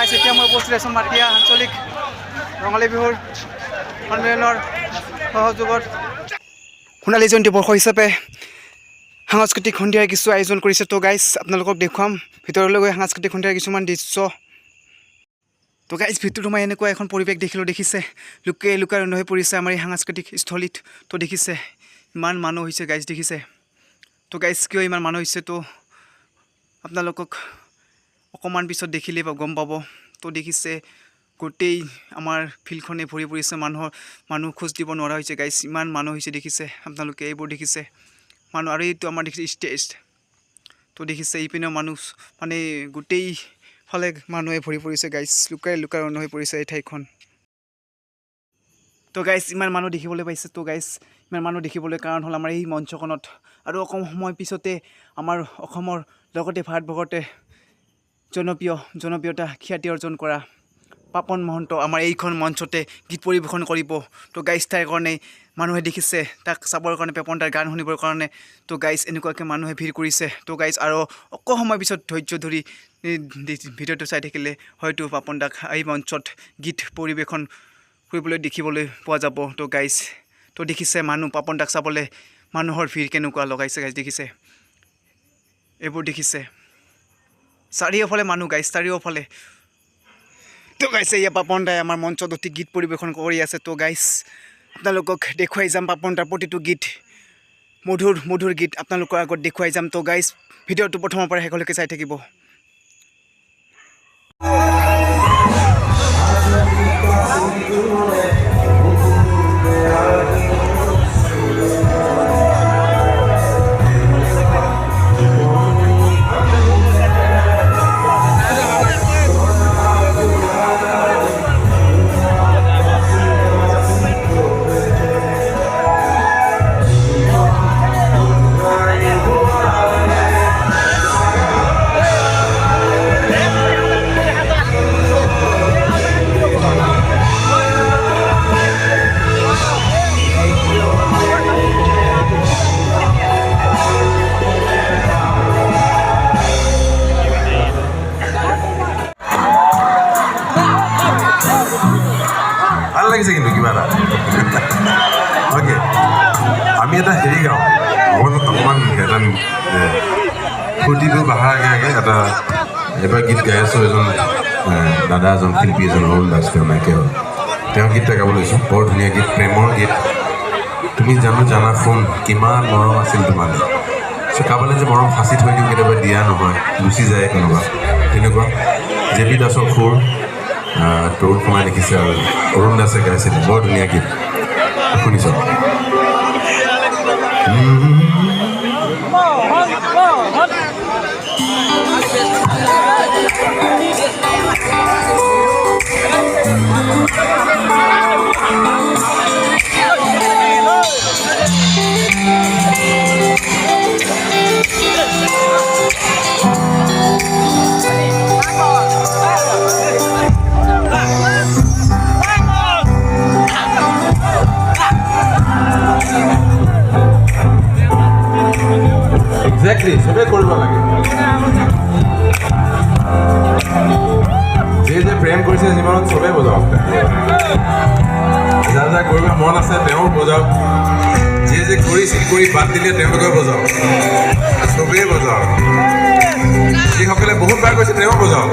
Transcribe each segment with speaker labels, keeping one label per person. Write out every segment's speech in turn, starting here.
Speaker 1: গাইছ এতিয়া মই উপস্থিত আছোঁ মাটিয়া আঞ্চলিক ৰঙালী বিহুৰ সন্মিলনৰ সহযোগত সোণালী জয়ন্তী বৰ্ষ হিচাপে সাংস্কৃতিক সন্ধিয়াৰ কিছু আয়োজন কৰিছে। তো গাইছ আপোনালোকক দেখুৱাম ভিতৰলৈ গৈ সাংস্কৃতিক সন্ধিয়াৰ কিছুমান দৃশ্য। তো গাইছ ভিতৰত সোমাই এনেকুৱা এখন পৰিৱেশ দেখিলোঁ, দেখিছে লুকাই হৈ পৰিছে আমাৰ এই সাংস্কৃতিক স্থলীত। তো দেখিছে ইমান মানুহ হৈছে গাইছ, দেখিছে। তো গাইছ কিয় ইমান মানুহ হৈছে তো আপোনালোকক অকণমান পিছত দেখিলেই গম পাব। তো দেখিছে গোটেই আমাৰ ফিল্ডখনে ভৰি পৰিছে মানুহ খোজ দিব নোৱাৰা হৈছে গাইছ, ইমান মানুহ হৈছে দেখিছে আপোনালোকে। এইবোৰ দেখিছে মানুহ, আৰু এইটো আমাৰ দেখিছে ষ্টেজ। তো দেখিছে ইপিনেও মানুহ মানে গোটেই ফালে মানুহে ভৰি পৰিছে গাইছ, লুকাই হৈ পৰিছে এই ঠাইখন। তো গাইছ ইমান মানুহ দেখিবলৈ পাইছে। তো গাইছ ইমান মানুহ দেখিবলৈ কাৰণ হ'ল আমাৰ এই মঞ্চখনত আৰু অকণ সময় পিছতে আমাৰ অসমৰ লগতে ভাৰতবৰ্ষতে জনপ্ৰিয়তা খ্যাতি অৰ্জন কৰা পাপন মহন্ত আমাৰ এইখন মঞ্চতে গীত পৰিৱেশন কৰিব। তো গাইছ তাৰ কাৰণে মানুহে দেখিছে তাক চাবৰ কাৰণে, পেপন তাৰ গান শুনিবৰ কাৰণে। তো গাইছ এনেকুৱাকৈ মানুহে ভিৰ কৰিছে। তো গাইছ আৰু অকণ সময় পিছত ধৈৰ্য ধৰি ভিডিঅ'টো চাই থাকিলে হয়তো পাপন দাক এই মঞ্চত গীত পৰিৱেশন কৰিবলৈ দেখিবলৈ পোৱা যাব। তো গাইছ তো দেখিছে মানুহ পাপন দাক চাবলৈ মানুহৰ ভিৰ কেনেকুৱা লগাইছে গাইছ, দেখিছে এইবোৰ দেখিছে চাৰিওফালে মানুহ গাইছ, চাৰিওফালে। তো গাইছে এয়া পাপন দাই আমাৰ মঞ্চত অতি গীত পৰিৱেশন কৰি আছে। তো গাইছ আপোনালোকক দেখুৱাই যাম পাপন দাৰ প্ৰতিটো গীত, মধুৰ গীত আপোনালোকৰ আগত দেখুৱাই যাম। তো গাইছ ভিডিঅ'টো প্ৰথমৰ পৰা শেষলৈকে চাই থাকিব।
Speaker 2: ভাল লাগিছে কিন্তু কিবা এটা অ'কে। আমি এটা হেৰি গাওঁ অকণমান এটা ফূৰ্তিটো বঢ়াৰ আগে এটা এবাৰ গীত গাই আছোঁ। এজন দাদা এজন শিল্পী এজন অৰুণ দাস, তেওঁ নাইকিয়া হ'ল, তেওঁ গীত এটা গাব লৈছোঁ। বৰ ধুনীয়া গীত, প্ৰেমৰ গীত। তুমি জানা শুন কিমান মৰম আছিল তোমাৰ। কাবালে যে মৰম সাঁচি থৈ দিওঁ কেতিয়াবা দিয়া নহয়, গুচি যায় কোনোবা, তেনেকুৱা। জে.পি. দাসৰ সুৰ তৰুণ কুমাৰে লিখিছে আৰু অৰুণ দাসে গাইছিল। বৰ ধুনীয়া গীত, শুনিছ। একজেক্টলি চবেই কৰিব লাগে। যে প্ৰেম কৰিছে জীৱনত চবেই বজাওক। যাৰ কৰিব মন আছে তেওঁ বজাওক, যে কৰি বাদ দিলে তেওঁলোকেও বজাওক, চবেই বজাওক। যিসকলে বহুত বাৰ কৈছে তেওঁ বজাওক,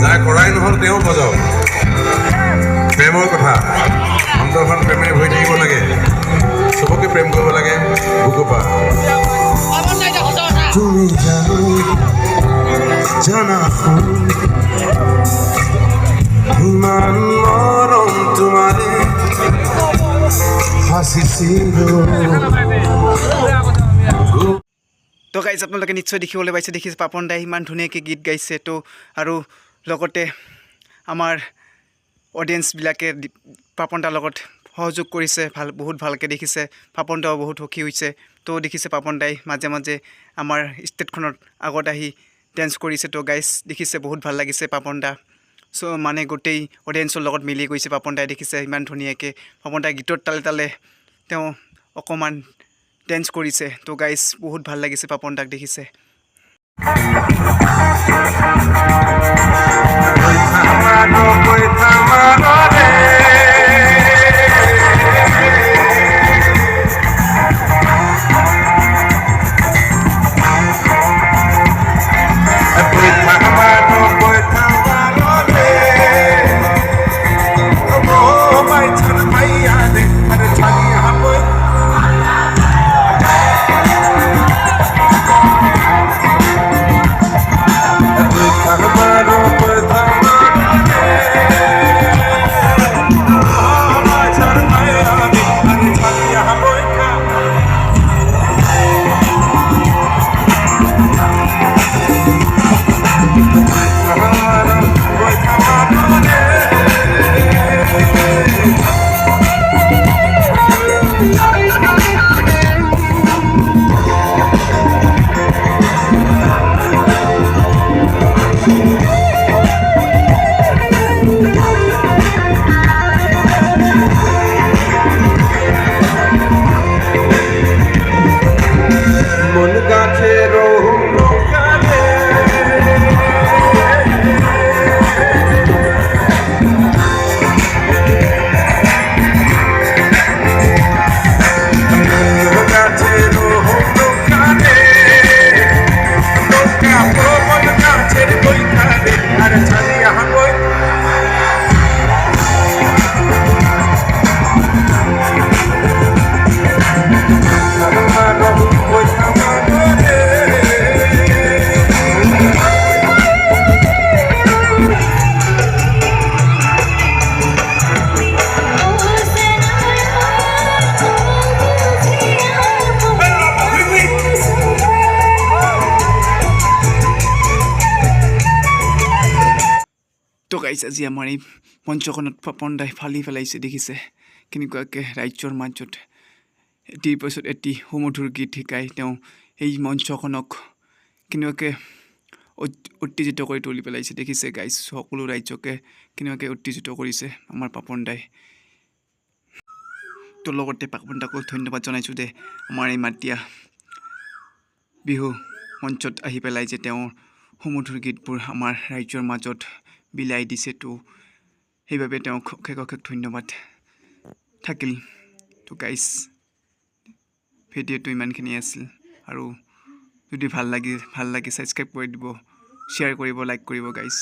Speaker 2: যাৰ কৰাই নহ'ল তেওঁ বজাওক। প্ৰেমৰ কথা, অন্তৰখন প্ৰেমেৰে ভৰি থাকিব লাগে, চবকে প্ৰেম কৰিব লাগে। ভোগোপা তুমি জানা ইমান মৰম তোমাৰে হাসিছিল।
Speaker 1: তো গাইছ আপোনালোকে নিশ্চয় দেখিবলৈ পাইছে, দেখিছে পাপন দাই ইমান ধুনীয়াকৈ গীত গাইছে। তো আৰু লগতে আমাৰ অডিয়েঞ্চবিলাকে পাপন দাৰ লগত সহযোগ কৰিছে, বহুত ভালকৈ দেখিছে। পাপন দাও বহুত সুখী হৈছে। তো দেখিছে পাপন দাই মাজে মাজে আমাৰ ষ্টেজখনত আগত আহি ডেন্স কৰিছে। তো গাইছ দেখিছে বহুত ভাল লাগিছে পাপন দা। মানে গোটেই অডিয়েঞ্চৰ লগত মিলি গৈছে পাপন দাই, দেখিছে ইমান ধুনীয়াকৈ পাপন দাই গীতৰ তালে তালে তেওঁ অকণমান ডেন্স কৰিছে। তো গাইছ বহুত ভাল লাগিছে পাপন দাক দেখিছে।
Speaker 2: মন গাছের কানে গাছের কানে মন গাছের বইখানে আর ছাড়িয়া বই
Speaker 1: তো গাইছ আজি আমাৰ এই মঞ্চখনত পাপন দাই ফালি পেলাইছে দেখিছে কেনেকুৱাকৈ ৰাজ্যৰ মাজত এটিৰ পাছত এটি সুমধুৰ গীত শিকাই তেওঁ এই মঞ্চখনক কেনেকুৱাকৈ উত্তেজিত কৰি তুলি পেলাইছে দেখিছে গাইছ সকলো ৰাজ্যকে কেনেকুৱাকৈ উত্তেজিত কৰিছে আমাৰ পাপন দাই তো লগতে পাপন দাকো ধন্যবাদ জনাইছোঁ যে আমাৰ এই মাতীয়া বিহু মঞ্চত আহি পেলাই যে তেওঁৰ সুমধুৰ গীতবোৰ আমাৰ ৰাজ্যৰ মাজত বিলাই দিছে তো সেইবাবে তেওঁক অশেষ অশেষ ধন্যবাদ থাকিল তো গাইছ ভিডিঅ'টো ইমানখিনি আছিল আৰু যদি ভাল লাগে ছাবস্ক্ৰাইব কৰি দিব শ্বেয়াৰ কৰিব লাইক কৰিব গাইছ